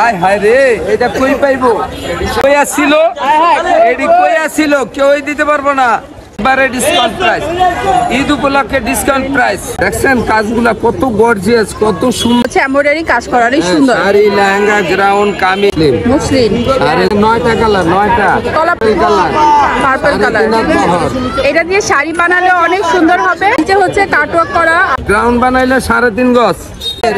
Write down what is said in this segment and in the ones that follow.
আয় হায় রে, এটা কই পাইবো? কই আসছিল? এডি কই আসছিল? কেউই দিতে পারবো না। এবারে ডিসকাউন্ট প্রাইস, ঈদ উপলক্ষে ডিসকাউন্ট প্রাইস। দেখছেন কাজগুলা কত গর্জিয়াস, কত সুন্দর। আচ্ছা, এমব্রয়ডারি কাজ করা অনেক সুন্দর। Sari, lehenga, gown, kameez, muslin. আরে 9টা কালার, 9টা কালার, পার্পল কালার। এটা দিয়ে শাড়ি বানালে অনেক সুন্দর হবে। নিচে হচ্ছে কাটওয়ার্ক করা। গাউন বানাইলে 3.5 গজ,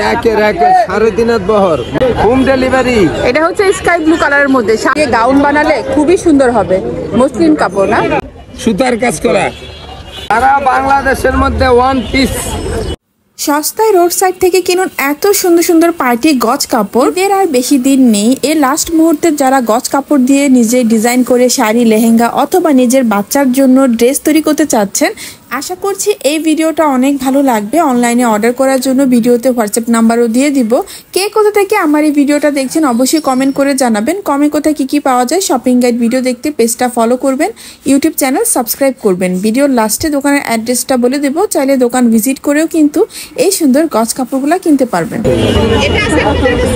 রাকে 3.5 হাত বহর, হোম ডেলিভারি। এটা হচ্ছে স্কাই ব্লু কালারের মধ্যে শাড়ি গাউন বানালে খুবই সুন্দর হবে। মসলিন কাপড় না, সুতার কাজ করা, সারা বাংলাদেশের মধ্যে ওয়ান পিস। সস্তায় রোড সাইড থেকে কিনুন এত সুন্দর সুন্দর পার্টি গজ কাপড়। এর আর বেশি দিন নেই। এর লাস্ট মুহূর্তে যারা গজ কাপড় দিয়ে নিজে ডিজাইন করে শাড়ি, লেহেঙ্গা অথবা নিজের বাচ্চার জন্য ড্রেস তৈরি করতে চাচ্ছেন, আশা করছি এই ভিডিওটা অনেক ভালো লাগবে। অনলাইনে অর্ডার করার জন্য ভিডিওতে হোয়াটসঅ্যাপ নাম্বারও দিয়ে দিব। কে কোথা থেকে আমার এই ভিডিওটা দেখছেন অবশ্যই কমেন্ট করে জানাবেন। কমে কোথায় কি পাওয়া যায় শপিং গাইড ভিডিও দেখতে পেজটা ফলো করবেন, ইউটিউব চ্যানেল সাবস্ক্রাইব করবেন। ভিডিওর লাস্টে দোকানের অ্যাড্রেসটা বলে দেবো, চাইলে দোকান ভিজিট করেও কিন্তু এই সুন্দর গজ কাপড়গুলো কিনতে পারবেন।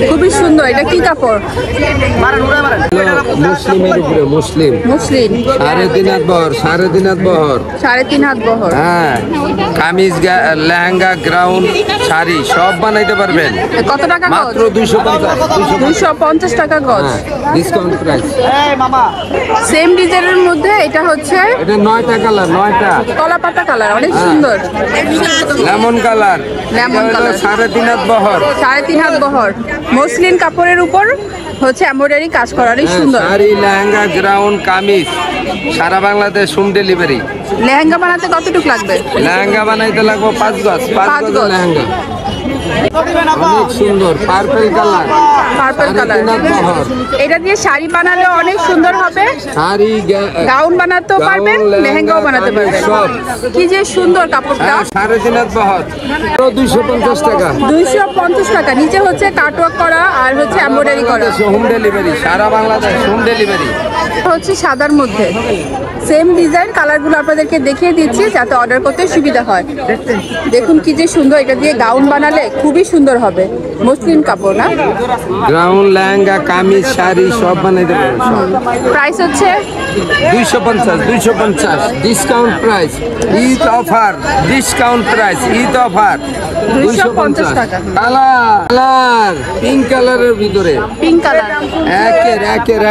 খুবই সুন্দর। এটা কি কাপড়? মুসলিমের উপরে মুসলিম, মুসলিম। 3.5 হাত বহর, 3.5 হাত বহর, 3.5 হাত বহর। হ্যাঁ, কামিজ, লেহেঙ্গা, গাউন, শাড়ি সব বানাইতে পারবেন। কত টাকা? মাত্র 250 টাকা গজ। Discount price. সেম ডিজাইনের মধ্যে এটা হচ্ছে, এটা 9টা কালার, 9টা কলাপাতা কালার, অনেক সুন্দর। লেমন কালার, লেমন কালার, 3.5 হাত বহর, 3.5 হাত বহর। মসলিন কাপড়ের উপর হচ্ছে এমব্রয়ডারি কাজ করা, অনেক সুন্দর। শাড়ি, লেহেঙ্গা, গাউন, কামিজ সারা বাংলাদেশ হোম ডেলিভারি। লেহেঙ্গা বানাতে কতটুকু লাগবে? লেহেঙ্গা বানাইতে লাগবে 5 গজ, 5 গজ লেহেঙ্গা। অনেক সুন্দর পার্পল কালার, পার্পল কালার। এটা দিয়ে শাড়ি বানালে অনেক সুন্দর হবে। শাড়ি, গাউন বানাতেও পারবেন, লেহেঙ্গাও বানাতে পারবেন। কি যে সুন্দর কাপড়টা। 3.5 হাত বহর, 250 টাকা। 250 টাকা। নিচে হচ্ছে কাটওয়ার্ক করা আর হচ্ছে এমব্রয়ডারি করা। হোম ডেলিভারি, সারা বাংলাদেশ হোম ডেলিভারি। হচ্ছে সাদার মধ্যে সেম ডিজাইন, কালারগুলো আপনাদেরকে দেখিয়ে দিচ্ছি যাতে অর্ডার করতে সুবিধা হয়। দেখুন কি যে সুন্দর। এটা দিয়ে গাউন বানালে খুবই সুন্দর হবে। মসলিন কাপড় না, গাউন, লেহেঙ্গা, কামিজ, শাড়ি সব বানাইতে পারবেন। প্রাইস হচ্ছে 250 discount price, Eid offer, discount price, Eid offer 250 টাকা। কালার পিঙ্ক কালারের ভিতরে, পিঙ্ক কালার, একের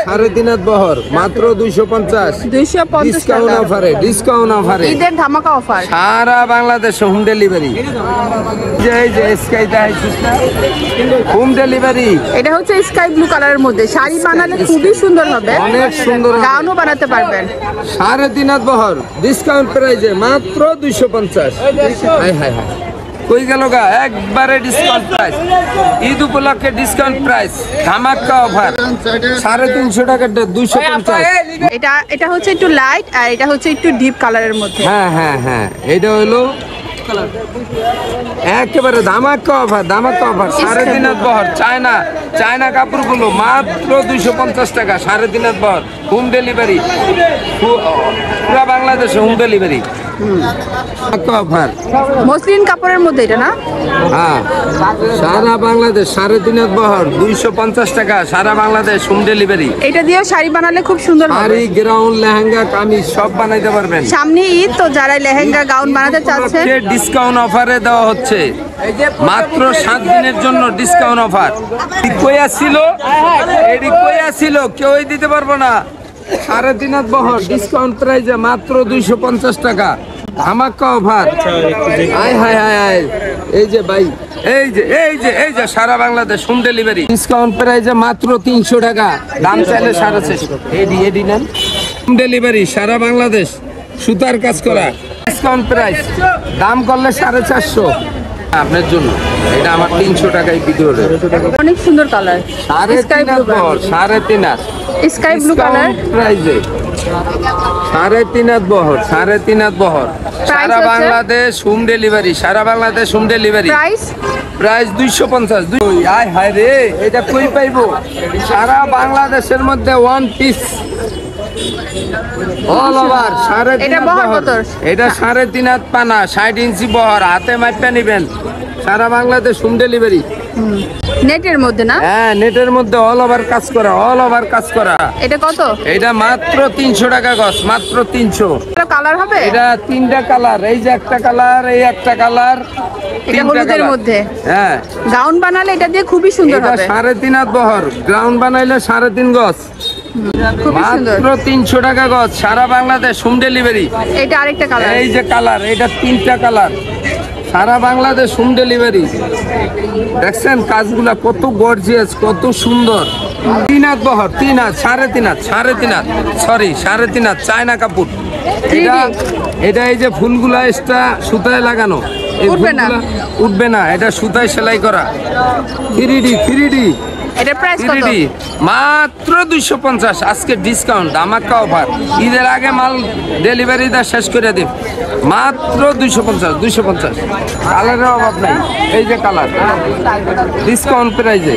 3.5 হাত বহর, মাত্র 250 ডিসকাউন্ট টাকা। অফারে, ডিসকাউন্ট অফারে, ঈদের ধামাকা অফার। সারা বাংলাদেশ হোম ডেলিভারি। এই যে স্কাইটা হোম ডেলিভারি। এটা হচ্ছে স্কাই ব্লু কালারের মধ্যে শাড়ি বানালে খুবই সুন্দর হবে, অনেক সুন্দর। গাউনও বানাতে পারবেন। 3.5 হাত বহর, ডিসকাউন্ট প্রাইসে মাত্র 250। হায় হায় হায়, কই গেল গা? একবারে ডিসকাউন্ট প্রাইস, ঈদ উপলক্ষে ডিসকাউন্ট প্রাইস, ধামাকা অফার। 350 টাকাটা 250। এটা হচ্ছে একটু লাইট আর এটা হচ্ছে একটু ডিপ কালারের মধ্যে। হ্যাঁ হ্যাঁ হ্যাঁ, এটা হলো একেবারে ধামাকা অফার, ধামাকা অফার। 3.5 হাত বহর, চায়না কাপড়গুলো মাত্র 250 টাকা। 3.5 হাত বহর, হোম ডেলিভারি, পুরো বাংলাদেশে হোম ডেলিভারি অফার। মসলিন কাপড়ের মধ্যে এটা না? হ্যাঁ, সারা বাংলাদেশ 3.5 হাত বহর, 250 টাকা। সারা বাংলাদেশ হোম ডেলিভারি। এটা দিয়ে শাড়ি বানালে খুব সুন্দর হবে। শাড়ি, গাউন, লেহেঙ্গা, কামিজ সব বানাইতে পারবেন। সামনে ঈদ, তো যারা লেহেঙ্গা গাউন বানাতে চাচ্ছেন ডিসকাউন্ট অফারে দেওয়া হচ্ছে, মাত্র 7 দিনের জন্য ডিসকাউন্ট অফার। কই আসছিল? এডি কই আসছিল? কেউই দিতে পারবো না। 3.5 হাত বহর, ডিসকাউন্ট প্রাইসে মাত্র 250 টাকা, ধামাকা অফার। হায় হায় হায় হায়, এই যে ভাই, এই যে সারা বাংলাদেশ হোম ডেলিভারি, ডিসকাউন্ট প্রাইসে মাত্র 300 টাকা, দাম চাইলে 650। এডি নেন, হোম ডেলিভারি সারা বাংলাদেশ, সুতার কাজ করা, ডিসকাউন্ট প্রাইস, দাম করলে 450 আপনার জন্য। এটা আমার 300 টাকায় ভিতরে। অনেক সুন্দর কালার, 3.5 হাত বহর, 3.5 হাত স্কাই ব্লু কালার প্রাইসে, 3.5 হাত বহর, 3.5 হাত বহর, সারা বাংলাদেশ হোম ডেলিভারি, সারা বাংলাদেশ হোম ডেলিভারি। প্রাইস 250। আয় হায় রে, এটা কই পাইবো? সারা বাংলাদেশের মধ্যে ওয়ান পিস অল ওভার। 3.5 বহর, এটা 3.5 হাত পানা, 60 ইঞ্চি বহর, হাতে মাপা নিবেন। সারা বাংলাদেশ হোম ডেলিভারি। নেটের মধ্যে না? হ্যাঁ, নেটের মধ্যে অল ওভার কাজ করা, অল ওভার কাজ করা। এটা কত? এটা মাত্র 300 টাকা গজ, মাত্র 300। এটা কালার হবে? এটা 3টা কালার, এই যে একটা কালার, এই একটা কালার, এটা হলুদের মধ্যে। হ্যাঁ, গাউন বানালে এটা দিয়ে খুবই সুন্দর এটা হবে। 3.5 হাত বহর, গ্রাউন্ড বানাইলে 3.5 গজ, খুবই সুন্দর। মাত্র 300 টাকা গজ, সারা বাংলাদেশ হোম ডেলিভারি। এটা আরেকটা কালার। এই যে কালার, এটা 3টা কালার, সারা বাংলাদেশ হোম ডেলিভারি। দেখছেন কাজগুলা কত গর্জিয়াস, কত সুন্দর। 3 হাত বহর, 3 হাত, 3.5 হাত, 3.5 হাত, সরি 3.5 হাত, চায়না কাপড়। এটা এই যে ফুলগুলা এক্সট্রা সুতায় লাগানো, এই উঠবে না? ফুলগুলা উঠবে না, এটা সুতায় সেলাই করা। 3D এটা প্রাইস কত? 3D মাত্র 250। আজকে ডিসকাউন্ট, ধামাকা অফার। ঈদের আগে মাল ডেলিভারি দা শেষ করে দিন। মাত্র 250। কালারের অভাব নাই, এই যে কালার, ডিসকাউন্ট প্রাইজে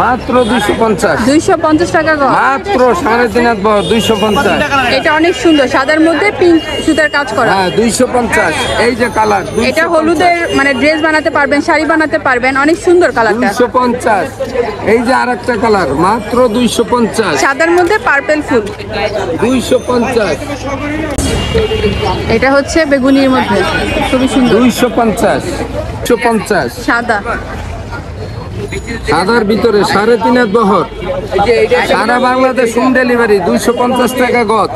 মাত্র 250 টাকা গজ। মাত্র 3.5 হাত বহর, 250। এটা অনেক সুন্দর, সাদার মধ্যে পিঙ্ক সুতার কাজ করা। হ্যাঁ, 250। এই যে কালার, এটা হলুদের মানে ড্রেস বানাতে পারবেন, শাড়ি বানাতে পারবেন, অনেক সুন্দর কালারটা। 250। এই যে আরেকটা কালার, মাত্র 250। সাদার মধ্যে পার্পল ফুল, 250। এটা হচ্ছে বেগুনির মধ্যে, খুবই সুন্দর। 250 সাদা, সাদার ভিতরে 3.5 হাত বহর, সারা বাংলাদেশ হোম ডেলিভারি, 250 টাকা গজ।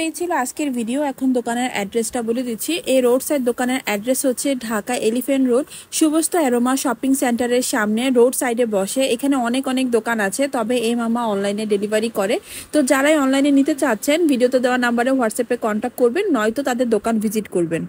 এই ছিল আজকের ভিডিও। এখন দোকানের অ্যাড্রেসটা বলে দিচ্ছি। এই রোড সাইড দোকানের অ্যাড্রেস হচ্ছে ঢাকা এলিফ্যান্ট রোড, শুভস্ত অ্যারোমা শপিং সেন্টারের সামনে রোড সাইডে বসে। এখানে অনেক দোকান আছে, তবে এই মামা অনলাইনে ডেলিভারি করে। তো যারাই অনলাইনে নিতে চাচ্ছেন ভিডিওতে দেওয়া নাম্বারে হোয়াটসঅ্যাপে কন্ট্যাক্ট করবেন, নয়তো তাদের দোকান ভিজিট করবেন।